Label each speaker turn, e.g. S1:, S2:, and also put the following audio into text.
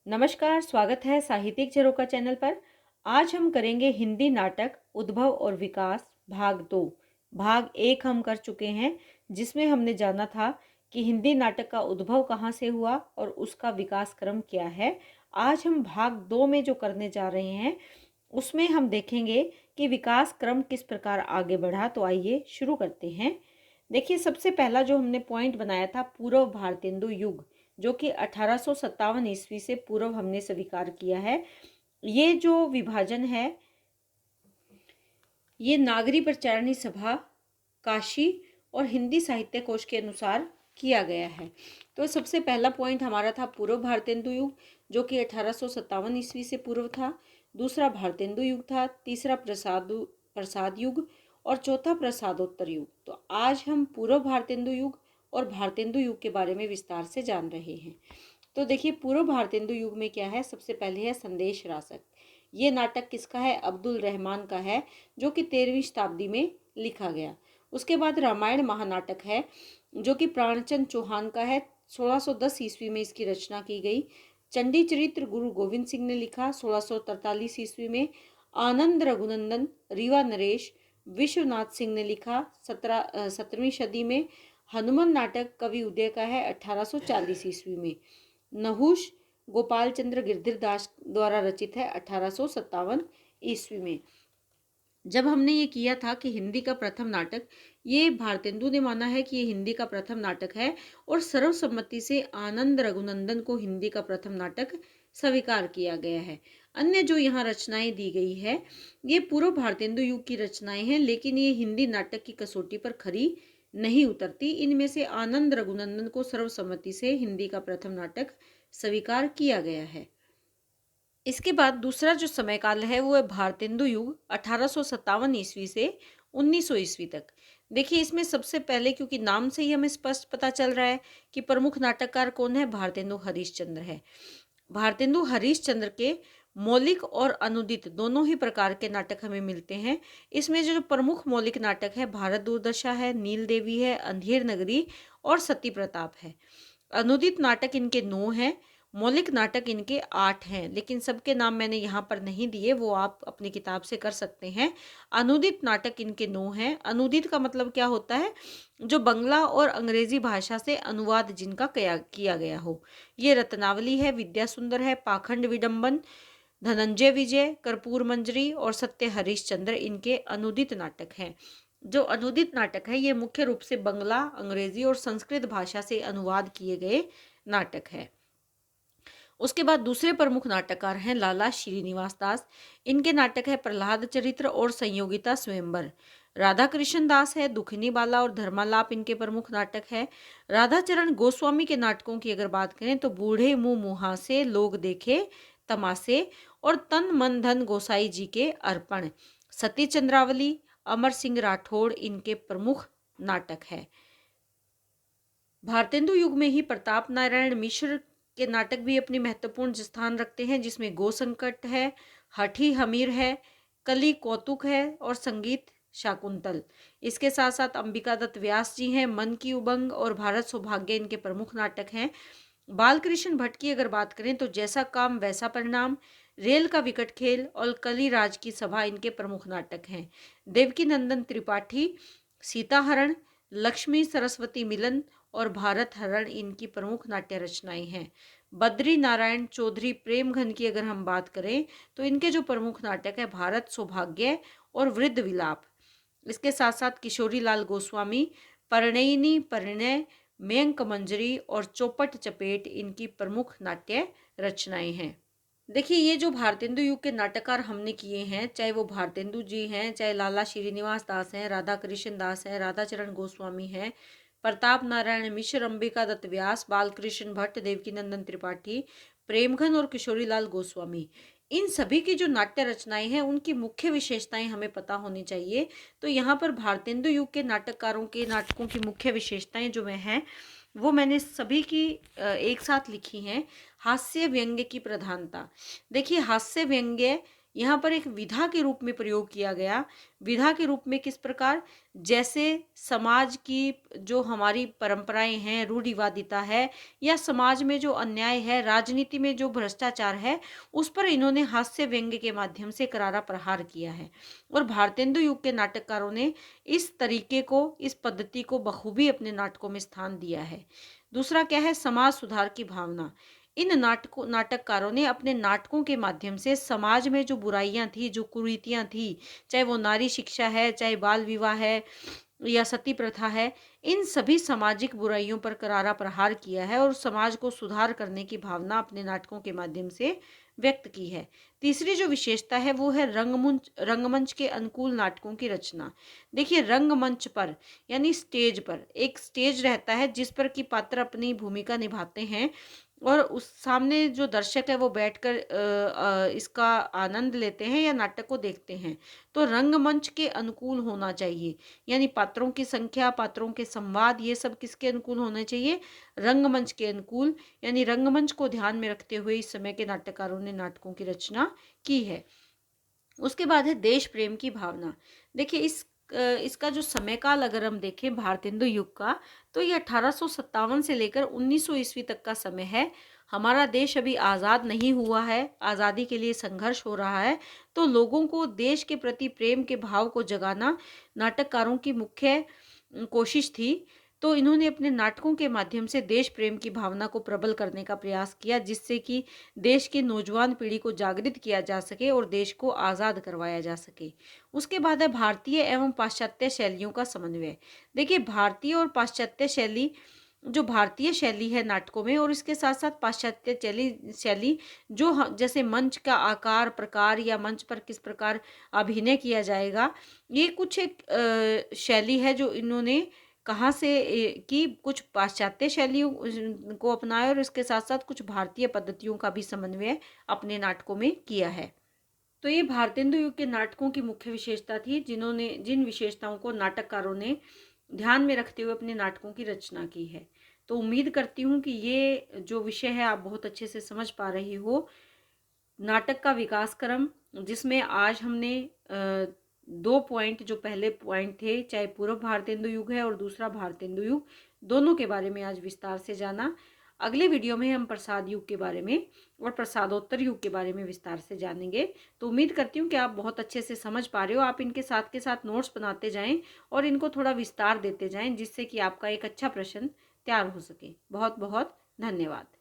S1: नमस्कार, स्वागत है साहित्यिक झरोखा चैनल पर। आज हम करेंगे हिंदी नाटक उद्भव और विकास भाग 2। भाग 1 हम कर चुके हैं, जिसमें हमने जाना था कि हिंदी नाटक का उद्भव कहाँ से हुआ और उसका विकास क्रम क्या है। आज हम भाग 2 में जो करने जा रहे हैं, उसमें हम देखेंगे कि विकास क्रम किस प्रकार आगे बढ़ा। तो आइए शुरू करते हैं। देखिए, सबसे पहला जो हमने पॉइंट बनाया था पूर्व भारतेंदु युग, जो कि 1857 ईस्वी से पूर्व हमने स्वीकार किया है। ये जो विभाजन है, ये नागरी प्रचारणी सभा, काशी और हिंदी साहित्य कोश के अनुसार किया गया है। तो सबसे पहला पॉइंट हमारा था पूर्व भारतेंदु युग, जो कि 1857 ईस्वी से पूर्व था। दूसरा भारतेंदु युग था, तीसरा प्रसाद युग और चौथा प्रसादोत्तर युग। तो आज हम पूर्व भारतेंदु युग और भारतेंदु युग के बारे में विस्तार से जान रहे हैं। तो देखिए, पूर्व भारतेंदु युग में क्या है। सबसे पहले है संदेश रासक। ये नाटक किसका है? अब्दुल रहमान का है, जो कि 13वीं शताब्दी में लिखा गया। उसके बाद रामायण महानाटक है, जो कि प्राणचंद चौहान का है। 1610 ईस्वी में इसकी रचना की गई। चंडी चरित्र गुरु गोविंद सिंह ने लिखा 1643 ईस्वी में। आनंद रघुनंदन, रीवा नरेश, विश्वनाथ सिंह ने लिखा 17वीं सदी में। हनुमान नाटक कवि उदय का है 1840 ईस्वी में। नहुष गोपाल चंद्र गिरधर दास द्वारा रचित है 1857 ईस्वी में। जब हमने ये किया था कि हिंदी का प्रथम नाटक, ये भारतेंदु ने माना है कि ये हिंदी का प्रथम नाटक है और सर्वसम्मति से आनंद रघुनंदन को हिंदी का प्रथम नाटक स्वीकार किया गया है। अन्य जो यहाँ रचनाएं दी गई है, ये पूर्व भारतेंदु युग की रचनाएं हैं, लेकिन ये हिंदी नाटक की कसौटी पर खरी नहीं उतरती। इनमें से आनंद रघुनंदन को सर्वसम्मति से हिंदी का प्रथम नाटक स्वीकार किया गया है। इसके बाद दूसरा जो समय काल है, वो है भारतेंदु युग 1857 ईस्वी से 1900 ईस्वी तक। देखिए, इसमें सबसे पहले, क्योंकि नाम से ही हमें स्पष्ट पता चल रहा है कि प्रमुख नाटककार कौन है, भारतेंदु हरीशचंद्र है। भारतेंदु हरीशचंद्र के मौलिक और अनुदित दोनों ही प्रकार के नाटक हमें मिलते हैं। इसमें जो प्रमुख मौलिक नाटक है, भारत दुर्दशा है, नील देवी है, अंधेर नगरी और सती प्रताप है। अनुदित नाटक इनके 9 हैं, मौलिक नाटक इनके 8 हैं, लेकिन सबके नाम मैंने यहाँ पर नहीं दिए, वो आप अपनी किताब से कर सकते हैं। अनुदित नाटक इनके 9 हैं। अनुदित का मतलब क्या होता है? जो बंगला और अंग्रेजी भाषा से अनुवाद जिनका किया गया हो। ये रत्नावली है, विद्या सुंदर है, पाखंड विडंबन, धनंजय विजय, कर्पूर मंजरी और सत्य हरिश्चंद्र इनके अनुदित नाटक हैं। जो अनुदित नाटक है, ये मुख्य रूप से बंगला, अंग्रेजी और संस्कृत भाषा से अनुवाद किए गए नाटक है। उसके बाद दूसरे प्रमुख नाटककार हैं लाला श्रीनिवास दास। इनके नाटक है प्रहलाद चरित्र और संयोगिता स्वयंवर। राधा कृष्ण दास है, दुखनी बाला और धर्मालाप इनके प्रमुख नाटक है। राधाचरण गोस्वामी के नाटकों की अगर बात करें तो बूढ़े मुंह मुहासे, लोग देखे तमासे और तन मन धन गोसाई जी के अर्पण, सती चंद्रावली, अमर सिंह राठौड़ इनके प्रमुख नाटक है। भारतेंदु युग में ही प्रताप नारायण मिश्र के नाटक भी अपनी महत्वपूर्ण स्थान रखते हैं, जिसमें गो संकट है, हठी हमीर है, कली कौतुक है और संगीत शाकुंतल। इसके साथ साथ अंबिका दत्त व्यास जी हैं, मन की उबंग और भारत सौभाग्य इनके प्रमुख नाटक हैं। बालकृष्ण भट्ट की अगर बात करें तो जैसा काम वैसा परिणाम, रेल का विकट खेल और कली राज की सभा इनके प्रमुख नाटक हैं। देवकी नंदन त्रिपाठी सीताहरण, लक्ष्मी सरस्वती मिलन और भारत हरण इनकी प्रमुख नाट्य रचनाएं हैं। बद्री नारायण चौधरी प्रेमघन की अगर हम बात करें तो इनके जो प्रमुख नाटक है भारत सौभाग्य और वृद्ध विलाप। इसके साथ साथ किशोरी लाल गोस्वामी परिणयिनी परिणय, मयंक मंजरी और चौपट चपेट इनकी प्रमुख नाट्य रचनाएं हैं। देखिए, ये जो भारतेंदु युग के नाटककार हमने किए हैं, चाहे वो भारतेंदु जी हैं, चाहे लाला श्रीनिवास दास हैं, राधा कृष्ण दास हैं, राधाचरण गोस्वामी हैं, प्रताप नारायण मिश्र, अंबिका दत्त व्यास, बालकृष्ण भट्ट, देवकी नंदन त्रिपाठी, प्रेमघन और किशोरी लाल गोस्वामी, इन सभी की जो नाट्य रचनाएं हैं, उनकी मुख्य विशेषताएं हमें पता होनी चाहिए। तो यहाँ पर भारतेंदु युग के नाटककारों के नाटकों की मुख्य विशेषताएं जो हैं, वो मैंने सभी की एक साथ लिखी हैं। हास्य व्यंग्य की प्रधानता। देखिए, हास्य व्यंग्य यहाँ पर एक विधा के रूप में प्रयोग किया गया। विधा के रूप में किस प्रकार, जैसे समाज की जो हमारी परंपराएं हैं, रूढ़िवादिता है, या समाज में जो अन्याय है, राजनीति में जो भ्रष्टाचार है, उस पर इन्होंने हास्य व्यंग्य के माध्यम से करारा प्रहार किया है। और भारतेंदु युग के नाटककारों ने इस तरीके को, इस पद्धति को बखूबी अपने नाटकों में स्थान दिया है। दूसरा क्या है, समाज सुधार की भावना। इन नाटककारों ने अपने नाटकों के माध्यम से समाज में जो बुराइयां थी, जो कुरीतियां थी, चाहे वो नारी शिक्षा है, चाहे बाल विवाह है, या सती प्रथा है, इन सभी सामाजिक बुराइयों पर करारा प्रहार किया है और समाज को सुधार करने की भावना अपने नाटकों के माध्यम से व्यक्त की है। तीसरी जो विशेषता है वो है रंगमंच के अनुकूल नाटकों की रचना। देखिए, रंगमंच पर यानी स्टेज पर एक स्टेज रहता है जिस पर कि पात्र अपनी भूमिका निभाते हैं और उस सामने जो दर्शक है वो बैठकर इसका आनंद लेते हैं या नाटक को देखते हैं। तो रंगमंच के अनुकूल होना चाहिए, यानी पात्रों की संख्या, पात्रों के संवाद, ये सब किसके अनुकूल होने चाहिए, रंगमंच के अनुकूल। यानी रंगमंच को ध्यान में रखते हुए इस समय के नाटककारों ने नाटकों की रचना की है। उसके बाद है देश प्रेम की भावना। देखिए, इसका जो समय काल अगर हम देखें भारतेंदु युग का, तो ये 1857 से लेकर 1900 ईस्वी तक का समय है। हमारा देश अभी आज़ाद नहीं हुआ है, आज़ादी के लिए संघर्ष हो रहा है। तो लोगों को देश के प्रति प्रेम के भाव को जगाना नाटककारों की मुख्य कोशिश थी। तो इन्होंने अपने नाटकों के माध्यम से देश प्रेम की भावना को प्रबल करने का प्रयास किया, जिससे कि देश की नौजवान पीढ़ी को जागृत किया जा सके और देश को आज़ाद करवाया जा सके। उसके बाद है भारतीय एवं पाश्चात्य शैलियों का समन्वय। देखिए, भारतीय और पाश्चात्य शैली, जो भारतीय शैली है नाटकों में, और इसके साथ साथ पाश्चात्य शैली जो जैसे मंच का आकार, प्रकार, या मंच पर किस प्रकार अभिनय किया जाएगा, ये कुछ एक शैली है जो इन्होंने कहाँ से कि कुछ पाश्चात्य शैलियों को अपनाया और इसके साथ साथ कुछ भारतीय पद्धतियों का भी समन्वय अपने नाटकों में किया है। तो ये भारतेंदु युग के नाटकों की मुख्य विशेषता थी, जिन विशेषताओं को नाटककारों ने ध्यान में रखते हुए अपने नाटकों की रचना की है। तो उम्मीद करती हूँ कि ये जो विषय है आप बहुत अच्छे से समझ पा रही हो। नाटक का विकास क्रम, जिसमें आज हमने 2 पॉइंट, जो पहले पॉइंट थे, चाहे पूर्व भारतेंदु युग है और दूसरा भारतेंदु युग, दोनों के बारे में आज विस्तार से जाना। अगले वीडियो में हम प्रसाद युग के बारे में और प्रसादोत्तर युग के बारे में विस्तार से जानेंगे। तो उम्मीद करती हूँ कि आप बहुत अच्छे से समझ पा रहे हो। आप इनके साथ के साथ नोट्स बनाते जाएं और इनको थोड़ा विस्तार देते जाएं, जिससे कि आपका एक अच्छा प्रश्न तैयार हो सके। बहुत बहुत धन्यवाद।